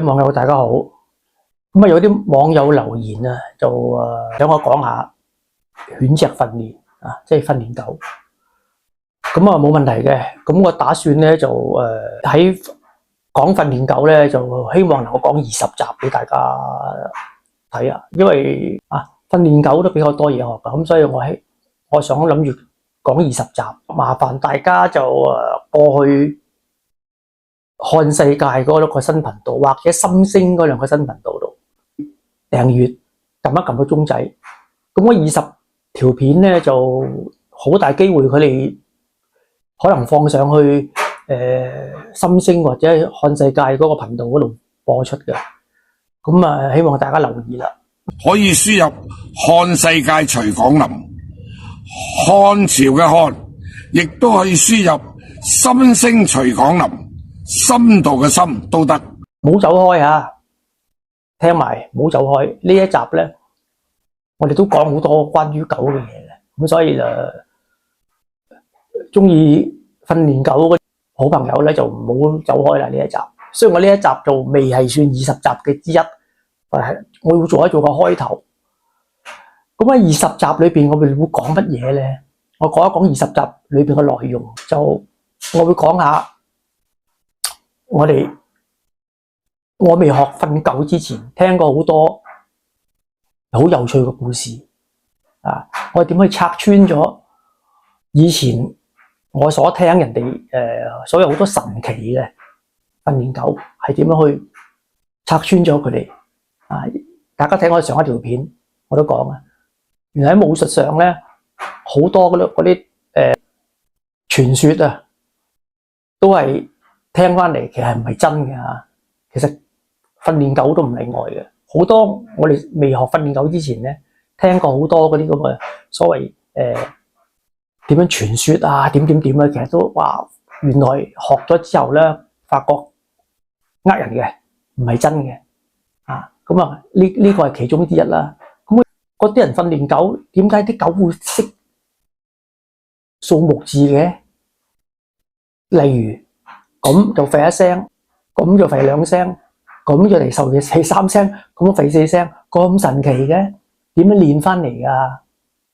網友大家好，咁有啲網友留言啊，就想我講下犬隻訓練啊，即係訓練狗。咁冇問題嘅。咁我打算咧就喺講訓練狗咧，就希望能夠講20集俾大家睇啊。因為訓練狗都比較多嘢學噶，咁所以我想諗住講20集，麻煩大家就過去看世界嗰個新頻道，或者心聲嗰兩個新頻道度訂閱，撳一撳個鐘仔。咁我20條片咧就好大機會佢哋可能放上去心聲或者看世界嗰個頻道嗰度播出嘅。咁希望大家留意啦。可以輸入看世界隨港林，漢朝嘅漢，亦都可以輸入心聲隨港林。深度嘅深都得，唔好走開啊！聽埋，唔好走開。呢一集咧，我哋都講好多關於狗嘅嘢嘅，咁所以中意訓練狗嘅好朋友咧就唔好走開啦。呢一集，雖然我呢一集就未係算20集嘅之一，但係我會做一做個開頭。咁喺20集裏邊，我哋會講乜嘢咧？我講一講20集裏邊嘅內容，就我會講下。我未學訓狗之前，聽過好多好有趣嘅故事啊！我點去拆穿咗以前我所聽人哋所有好多神奇嘅訓練狗係點樣去拆穿咗佢哋啊！大家睇我上一條片，我都講啊，原來喺武術上咧好多嗰啲傳說啊，都係。聽翻嚟其實唔係真嘅吓，其實訓練狗都唔例外嘅。好多我哋未學訓練狗之前咧，聽過好多嗰啲咁嘅所謂點樣傳說啊，點啊，其實都話原來學咗之後咧，發覺呃人嘅，唔係真嘅啊。咁呢個係其中之一啦。咁嗰啲人訓練狗，點解啲狗會識數目字嘅？例如。咁就吠一聲，咁就吠2聲，咁就嚟受嘅吠3聲，咁吠4聲，咁神奇嘅，點樣練翻嚟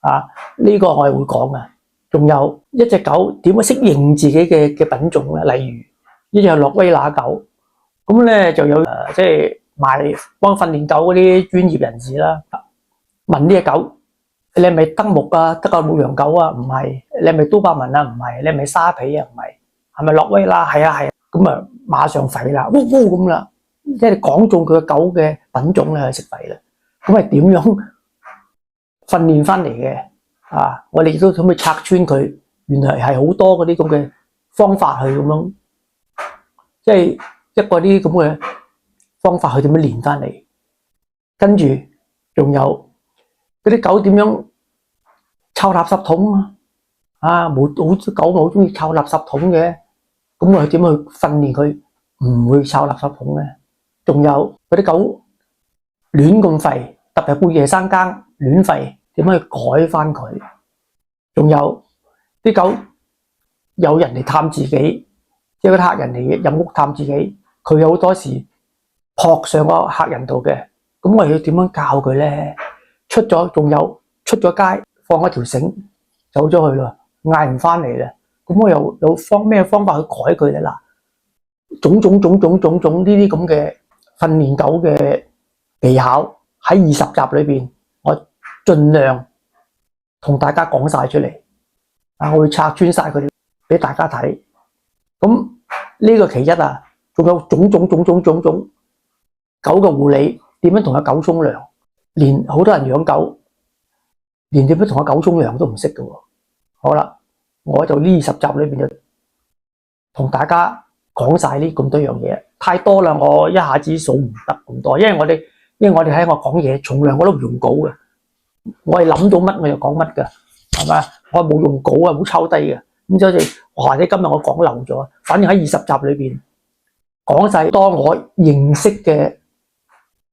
噶？呢個我係會講嘅。仲有一隻狗點樣識認自己嘅品種咧？例如呢隻洛威拿狗，咁咧就有即係賣幫訓練狗嗰啲專業人士啦，問呢隻狗，你係咪德牧啊？德國牧羊狗啊？唔係。你係咪都柏文啊？唔係。你係咪沙皮啊？唔係。係咪洛威啦？係啊，咁馬上吠啦，嗚嗚咁啦，即係講中佢嘅狗嘅品種咧，佢識吠啦。咁係點樣訓練翻嚟嘅？我哋都可唔可以拆穿佢？原來係好多嗰啲咁嘅方法去咁樣，即係一個啲咁嘅方法去點樣練翻嚟。跟住仲有嗰啲狗點樣抄垃圾桶啊？冇好多狗好中意抄垃圾桶嘅。咁我哋點去訓練佢唔會抄垃圾桶咧？仲有嗰啲狗亂咁吠，特別係半夜三更亂吠，點樣去改翻佢？仲有啲狗有人嚟探自己，即係嗰啲客人嚟入屋探自己，佢有好多時撲上個客人度嘅，咁我哋要點樣教佢咧？仲有出咗街放一條繩走咗去啦，嗌唔翻嚟啦。咁我又有咩方法去改佢咧？嗱，種種呢啲咁嘅訓練狗嘅技巧喺20集裏邊，我盡量同大家講晒出嚟。我會拆穿晒佢哋俾大家睇。咁呢個其一啊，仲有種狗嘅護理，點樣同阿狗沖涼？連好多人養狗，連點樣同阿狗沖涼都唔識㗎喎。好啦。我就呢20集裏邊就同大家講晒呢咁多樣嘢，太多啦，我一下子數唔得咁多，因為我哋喺我講嘢，從來我都唔用稿嘅，我係諗到乜我就講乜噶，係嘛？我冇用稿啊，冇抄低嘅，咁所以或者今日我講漏咗，反正喺20集裏邊講晒多我認識嘅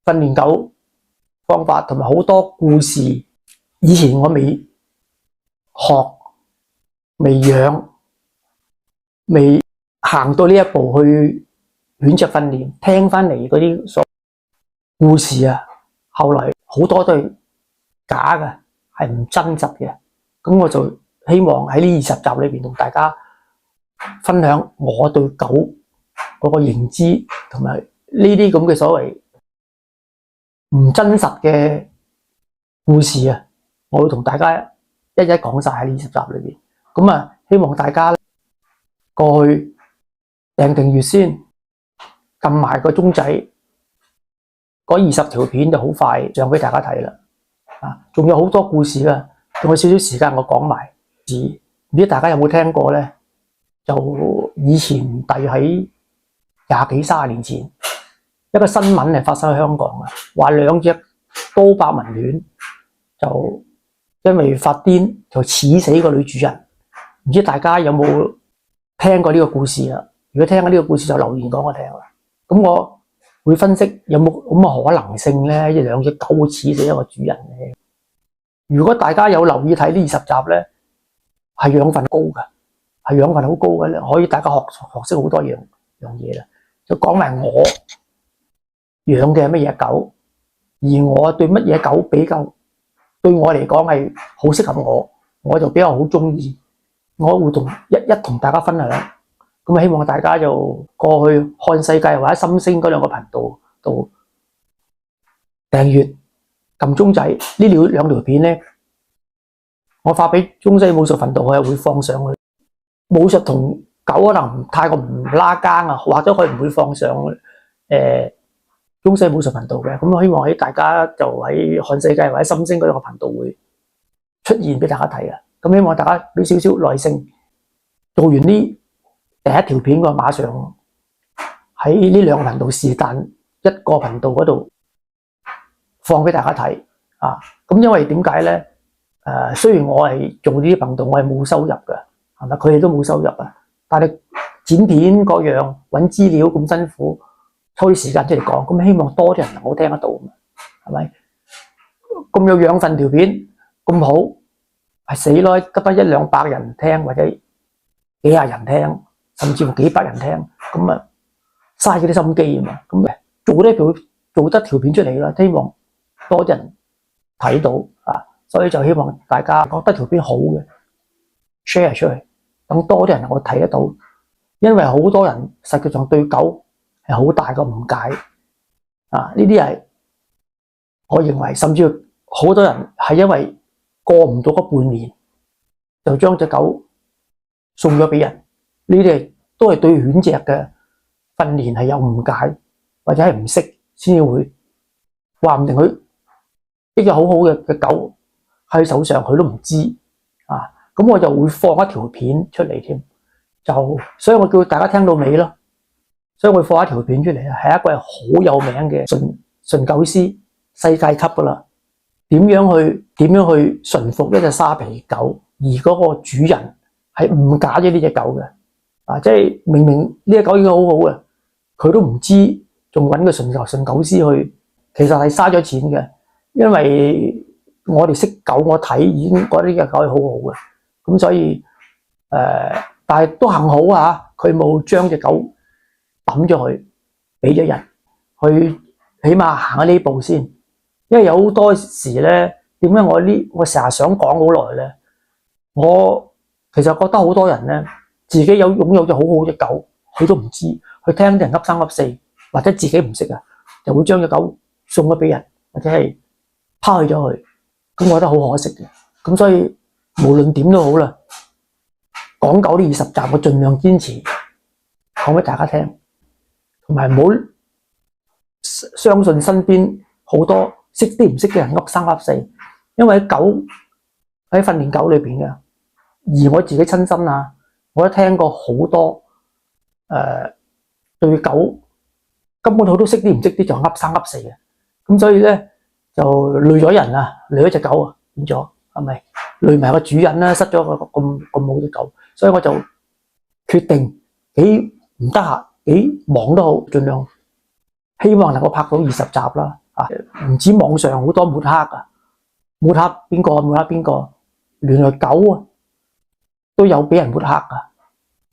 訓練狗方法，同埋好多故事，以前我未學。未養，未行到呢一步去犬隻訓練聽翻嚟嗰啲所故事啊，後來好多都係假嘅，係唔真實嘅。咁我就希望喺呢20集裏邊同大家分享我對狗嗰個認知，同埋呢啲咁嘅所謂唔真實嘅故事啊，我會同大家一一講晒喺呢20集裏邊。咁啊，希望大家過去訂閱先，撳埋個鐘仔，嗰20條片就好快上俾大家睇啦。啊，仲有好多故事啦，仲有少少時間我講埋。唔知大家有冇聽過咧？就以前大約喺20幾30年前，一個新聞係發生喺香港嘅，話2隻高伯文犬就因為發癲就刺死個女主人。唔知大家有冇聽過呢個故事啊？如果聽過呢個故事就留言講我聽啦。咁我會分析有冇咁嘅可能性咧？呢2隻狗會刺死一個主人咧？如果大家有留意睇呢20集咧，係養分高嘅，係養分好高嘅咧，可以大家學識好多樣嘢啦。就講埋我養嘅係乜嘢狗，而我對乜嘢狗比較對我嚟講係好適合我就比較好中意，我會同大家分享。咁希望大家就過去看世界或者心聲嗰2個頻道度訂閱撳鐘仔。呢2條片咧，我發俾中西武術頻道，我係會放上去。武術同狗可能太過唔拉更啊，或者佢唔會放上中西武術頻道嘅。咁我希望喺大家就喺看世界或者心聲嗰2個頻道會出現俾大家睇啊。咁希望大家俾少少耐性，做完呢第1條片，我馬上喺呢2個頻道是但1個頻道嗰度放俾大家睇啊。咁因為點解咧？雖然我係做呢啲頻道，我係冇收入嘅，係咪？佢哋都冇收入啊。但係剪片各樣揾資料咁辛苦，抽啲時間出嚟講，咁希望多啲人能夠聽得到，係咪？咁有養分條片咁好，係死咯，得返100-200人聽，或者幾廿人聽，甚至乎幾百人聽，咁啊嘥咗啲心機啊嘛。咁做得條片出嚟啦，希望多啲人睇到啊。所以就希望大家覺得條片好嘅 share 出去，等多啲人能夠睇得到。因為好多人實際上對狗係好大個誤解啊！呢啲係我認為，甚至好多人係因為過唔到嗰半年，就將隻狗送咗俾人。呢啲都係對犬隻嘅訓練係有誤解，或者係唔識先至會話唔定佢一隻好好嘅狗喺手上，佢都唔知啊！咁我就會放一條片出嚟添，所以我叫大家聽到尾咯。所以我會放一條片出嚟，係一個好有名嘅馴狗師，世界級噶啦。點樣去馴服一隻沙皮狗，而嗰個主人係誤解咗呢隻狗嘅啊！即係明明呢隻狗已經好好嘅，佢都唔知，仲揾個馴狗師去，其實係嘥咗錢嘅，因為我哋識狗，我睇已經覺得呢隻狗係好好嘅，咁所以但係都幸好啊，佢冇將隻狗抌咗佢，俾咗人，佢起碼行咗呢步先。因為有好多時咧，點解我成日想講好耐咧？我其實覺得好多人咧，自己擁有隻好好嘅狗，佢都唔知，佢聽啲人噏三噏四，或者自己唔識啊，就會將隻狗送咗俾人，或者係拋棄咗佢。咁我覺得好可惜嘅。咁所以無論點都好啦，講狗呢20集，我盡量堅持講俾大家聽，同埋唔好相信身邊好多識啲唔識嘅人噏三噏四，因為狗喺訓練狗裏邊嘅，而我自己親身啊，我都聽過好多對狗根本佢都識啲唔識啲就噏三噏四嘅，咁所以咧就累咗人啊，累咗隻狗啊，變咗係咪累埋個主人啦，失咗個咁好嘅狗，所以我就決定幾唔得閒幾忙都好，盡量希望能夠拍到20集啦。啊，唔止網上好多抹黑啊，抹黑邊個抹黑邊個，原來狗啊都有俾人抹黑噶。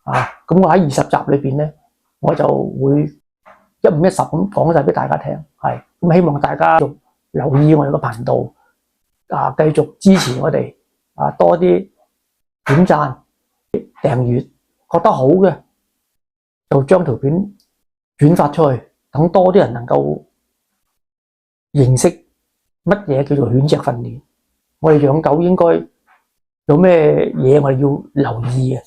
啊，咁我喺20集裏邊咧，我就會一五一十咁講晒俾大家聽，係咁希望大家留意我哋個頻道啊，繼續支持我哋啊，多啲點讚、訂閱，覺得好嘅就將條片轉發出去，等多啲人能夠認識乜嘢叫做犬隻訓練。我哋養狗應該有咩嘢我哋要留意嘅。